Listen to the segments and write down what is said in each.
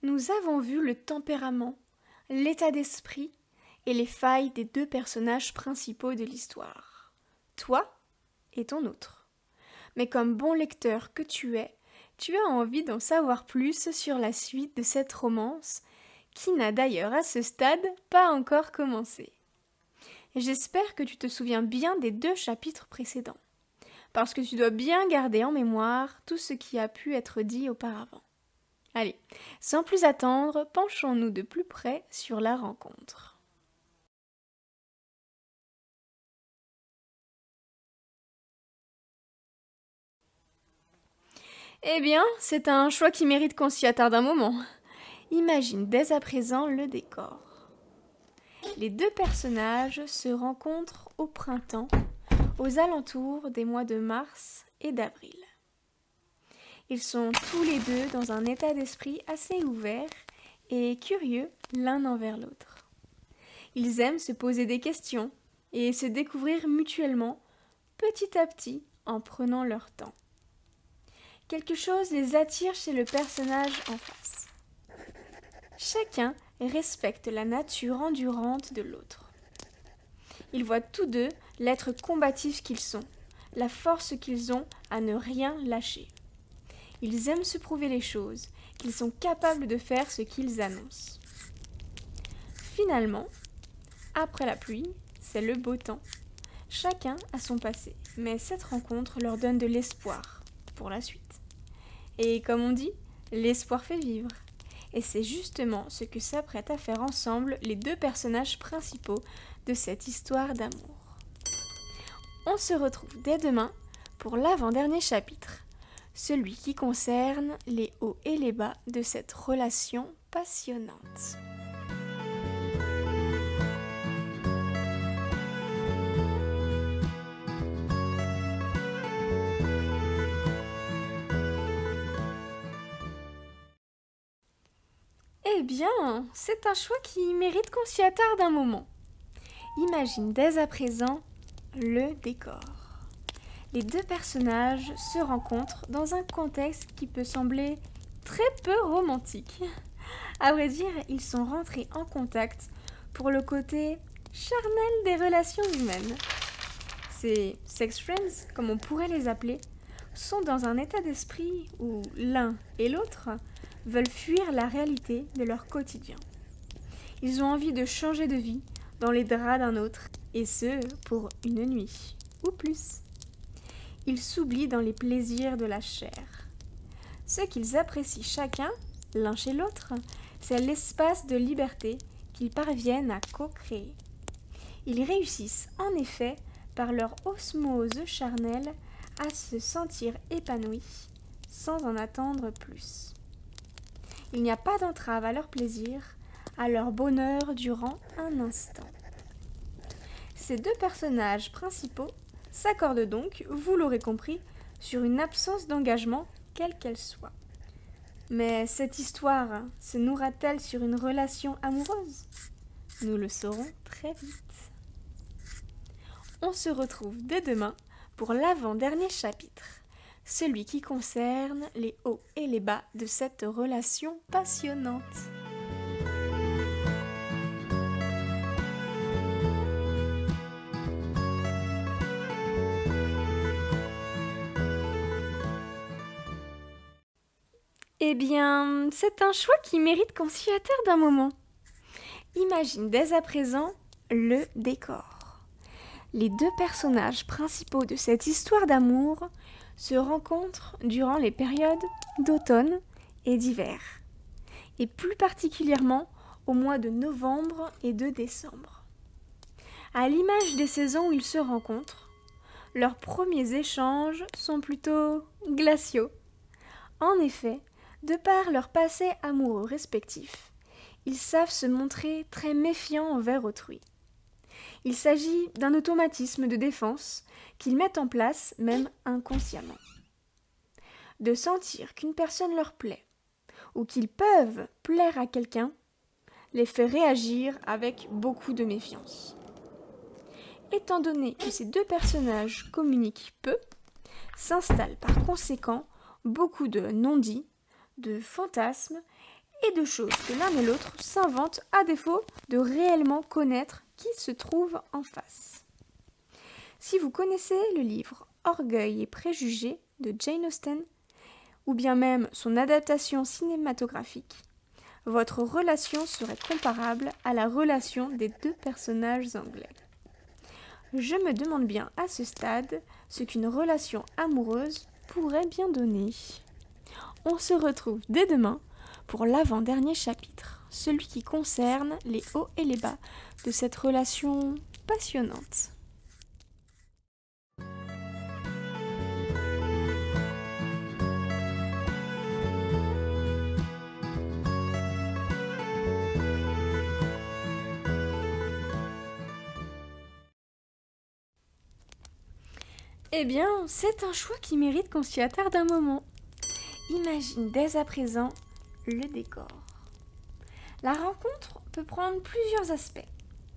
Nous avons vu le tempérament, l'état d'esprit et les failles des deux personnages principaux de l'histoire, toi et ton autre. Mais comme bon lecteur que tu as envie d'en savoir plus sur la suite de cette romance, qui n'a d'ailleurs à ce stade pas encore commencé. J'espère que tu te souviens bien des 2 chapitres précédents, parce que tu dois bien garder en mémoire tout ce qui a pu être dit auparavant. Allez, sans plus attendre, penchons-nous de plus près sur la rencontre. Eh bien, c'est un choix qui mérite qu'on s'y attarde un moment. Imagine dès à présent le décor. Les 2 personnages se rencontrent au printemps, aux alentours des mois de mars et d'avril. Ils sont tous les 2 dans un état d'esprit assez ouvert et curieux l'un envers l'autre. Ils aiment se poser des questions et se découvrir mutuellement, petit à petit, en prenant leur temps. Quelque chose les attire chez le personnage en face. Chacun respecte la nature endurante de l'autre. Ils voient tous 2 l'être combatif qu'ils sont, la force qu'ils ont à ne rien lâcher. Ils aiment se prouver les choses, qu'ils sont capables de faire ce qu'ils annoncent. Finalement, après la pluie, c'est le beau temps. Chacun a son passé, mais cette rencontre leur donne de l'espoir pour la suite. Et comme on dit, l'espoir fait vivre. Et c'est justement ce que s'apprêtent à faire ensemble les 2 personnages principaux de cette histoire d'amour. On se retrouve dès demain pour l'avant-dernier chapitre, celui qui concerne les hauts et les bas de cette relation passionnante. Eh bien, c'est un choix qui mérite qu'on s'y attarde un moment. Imagine dès à présent le décor. Les 2 personnages se rencontrent dans un contexte qui peut sembler très peu romantique. À vrai dire, ils sont rentrés en contact pour le côté charnel des relations humaines. Ces sex friends, comme on pourrait les appeler, sont dans un état d'esprit où l'un et l'autre veulent fuir la réalité de leur quotidien. Ils ont envie de changer de vie dans les draps d'un autre, et ce, pour une nuit, ou plus. Ils s'oublient dans les plaisirs de la chair. Ce qu'ils apprécient chacun, l'un chez l'autre, c'est l'espace de liberté qu'ils parviennent à co-créer. Ils réussissent en effet, par leur osmose charnelle, à se sentir épanouis, sans en attendre plus. Il n'y a pas d'entrave à leur plaisir, à leur bonheur durant un instant. Ces 2 personnages principaux s'accordent donc, vous l'aurez compris, sur une absence d'engagement, quelle qu'elle soit. Mais cette histoire se nouera-t-elle sur une relation amoureuse ? Nous le saurons très vite. On se retrouve dès demain pour l'avant-dernier chapitre, celui qui concerne les hauts et les bas de cette relation passionnante. Eh bien, c'est un choix qui mérite qu'on s'y attarde un moment. Imagine dès à présent le décor. Les 2 personnages principaux de cette histoire d'amour se rencontrent durant les périodes d'automne et d'hiver, et plus particulièrement au mois de novembre et de décembre. À l'image des saisons où ils se rencontrent, leurs premiers échanges sont plutôt glaciaux. En effet, de par leur passé amoureux respectif, ils savent se montrer très méfiants envers autrui. Il s'agit d'un automatisme de défense qu'ils mettent en place même inconsciemment. De sentir qu'une personne leur plaît ou qu'ils peuvent plaire à quelqu'un les fait réagir avec beaucoup de méfiance. Étant donné que ces 2 personnages communiquent peu, s'installe par conséquent beaucoup de non-dits, de fantasmes et de choses que l'un et l'autre s'inventent à défaut de réellement connaître qui se trouve en face. Si vous connaissez le livre Orgueil et préjugés de Jane Austen, ou bien même son adaptation cinématographique, votre relation serait comparable à la relation des deux personnages anglais. Je me demande bien à ce stade ce qu'une relation amoureuse pourrait bien donner. On se retrouve dès demain pour l'avant-dernier chapitre, celui qui concerne les hauts et les bas de cette relation passionnante. Eh bien, c'est un choix qui mérite qu'on s'y attarde un moment. Imagine dès à présent le décor. La rencontre peut prendre plusieurs aspects.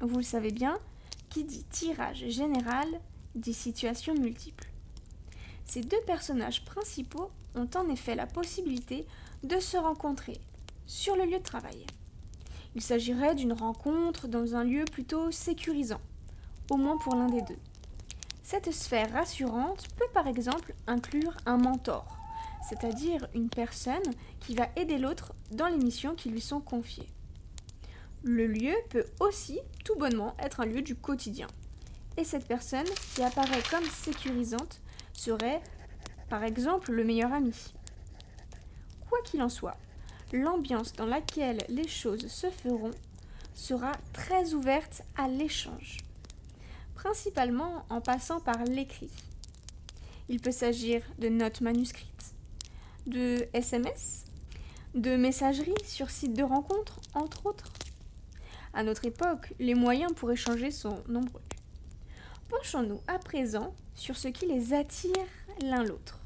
Vous le savez bien, qui dit tirage général dit situation multiple. Ces deux personnages principaux ont en effet la possibilité de se rencontrer sur le lieu de travail. Il s'agirait d'une rencontre dans un lieu plutôt sécurisant, au moins pour l'un des deux. Cette sphère rassurante peut par exemple inclure un mentor, c'est-à-dire une personne qui va aider l'autre dans les missions qui lui sont confiées. Le lieu peut aussi, tout bonnement, être un lieu du quotidien. Et cette personne qui apparaît comme sécurisante serait, par exemple, le meilleur ami. Quoi qu'il en soit, l'ambiance dans laquelle les choses se feront sera très ouverte à l'échange, principalement en passant par l'écrit. Il peut s'agir de notes manuscrites, de SMS, de messageries sur sites de rencontres, entre autres. À notre époque, les moyens pour échanger sont nombreux. Penchons-nous à présent sur ce qui les attire l'un l'autre.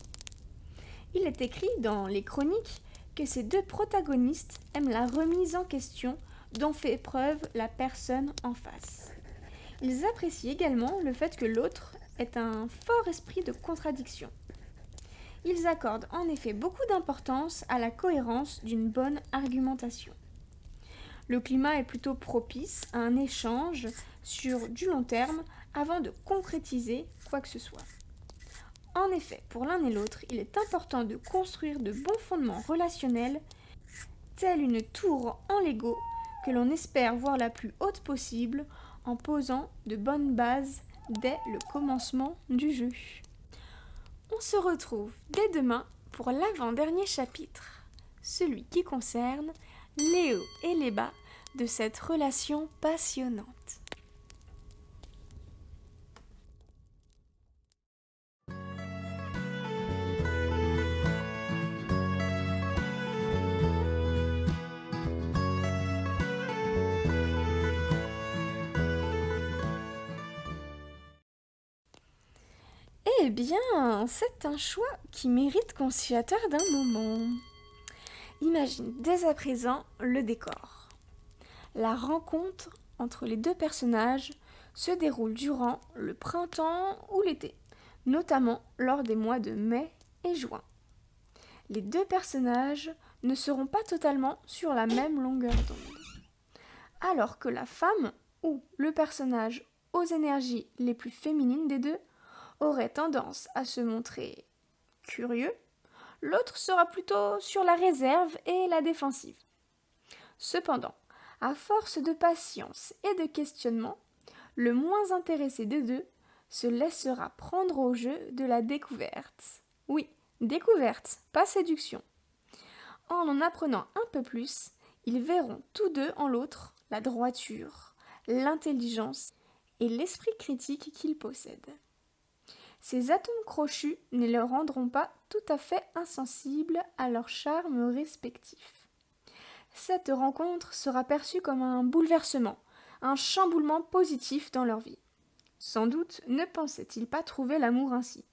Il est écrit dans les chroniques que ces deux protagonistes aiment la remise en question dont fait preuve la personne en face. Ils apprécient également le fait que l'autre ait un fort esprit de contradiction. Ils accordent en effet beaucoup d'importance à la cohérence d'une bonne argumentation. Le climat est plutôt propice à un échange sur du long terme avant de concrétiser quoi que ce soit. En effet, pour l'un et l'autre, il est important de construire de bons fondements relationnels, telle une tour en Lego que l'on espère voir la plus haute possible en posant de bonnes bases dès le commencement du jeu. On se retrouve dès demain pour l'avant-dernier chapitre, celui qui concerne les hauts et les bas de cette relation passionnante. Eh bien, c'est un choix qui mérite qu'on s'y attarde un moment. Imagine dès à présent le décor. La rencontre entre les deux personnages se déroule durant le printemps ou l'été, notamment lors des mois de mai et juin. Les deux personnages ne seront pas totalement sur la même longueur d'onde. Alors que la femme ou le personnage aux énergies les plus féminines des deux aurait tendance à se montrer curieux, l'autre sera plutôt sur la réserve et la défensive. Cependant, à force de patience et de questionnement, le moins intéressé des deux se laissera prendre au jeu de la découverte. Oui, découverte, pas séduction. En apprenant un peu plus, ils verront tous deux en l'autre la droiture, l'intelligence et l'esprit critique qu'ils possèdent. Ces atomes crochus ne les rendront pas tout à fait insensibles à leur charme respectif. Cette rencontre sera perçue comme un bouleversement, un chamboulement positif dans leur vie. Sans doute ne pensaient-ils pas trouver l'amour ainsi,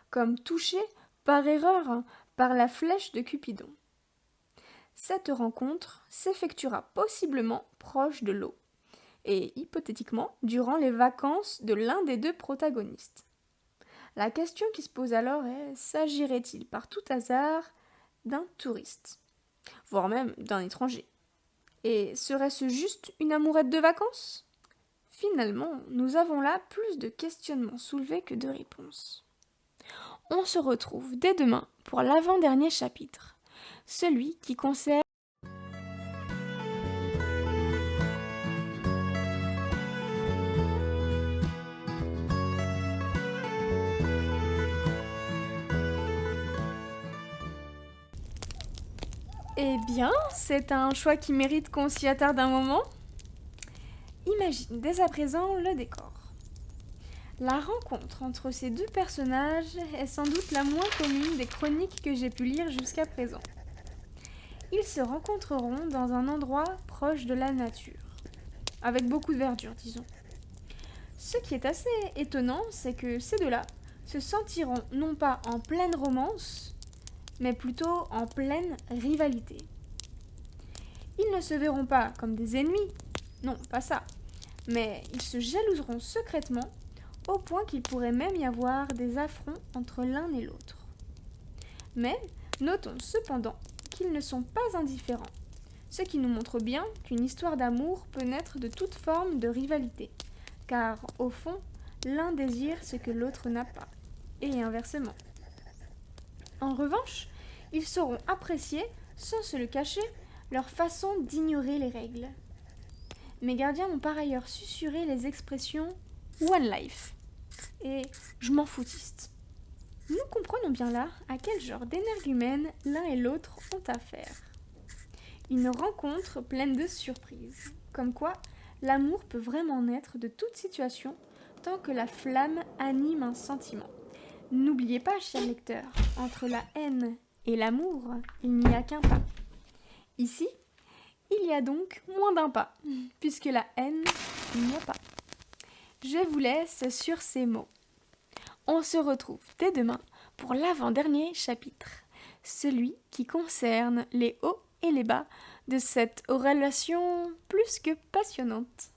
comme touchés par erreur par la flèche de Cupidon. Cette rencontre s'effectuera possiblement proche de l'eau, et hypothétiquement durant les vacances de l'un des deux protagonistes. La question qui se pose alors est, s'agirait-il par tout hasard d'un touriste ? voire même d'un étranger. Et serait-ce juste une amourette de vacances? Finalement, nous avons là plus de questionnements soulevés que de réponses. On se retrouve dès demain pour l'avant-dernier chapitre, celui qui concerne. Eh bien, c'est un choix qui mérite qu'on s'y attarde un moment. Imagine dès à présent le décor. La rencontre entre ces deux personnages est sans doute la moins commune des chroniques que j'ai pu lire jusqu'à présent. Ils se rencontreront dans un endroit proche de la nature, avec beaucoup de verdure, disons. Ce qui est assez étonnant, c'est que ces deux-là se sentiront non pas en pleine romance, mais plutôt en pleine rivalité. Ils ne se verront pas comme des ennemis, non, pas ça, mais ils se jalouseront secrètement au point qu'il pourrait même y avoir des affronts entre l'un et l'autre. Mais notons cependant qu'ils ne sont pas indifférents, ce qui nous montre bien qu'une histoire d'amour peut naître de toute forme de rivalité, car au fond, l'un désire ce que l'autre n'a pas, et inversement. En revanche, ils sauront apprécier, sans se le cacher, leur façon d'ignorer les règles. Mes gardiens ont par ailleurs susurré les expressions One Life et je m'en foutiste. Nous comprenons bien là à quel genre d'énergumène l'un et l'autre ont affaire. Une rencontre pleine de surprises, comme quoi l'amour peut vraiment naître de toute situation tant que la flamme anime un sentiment. N'oubliez pas, cher lecteur, entre la haine et l'amour, il n'y a qu'un pas. Ici, il y a donc moins d'un pas, puisque la haine, il n'y a pas. Je vous laisse sur ces mots. On se retrouve dès demain pour l'avant-dernier chapitre, celui qui concerne les hauts et les bas de cette relation plus que passionnante.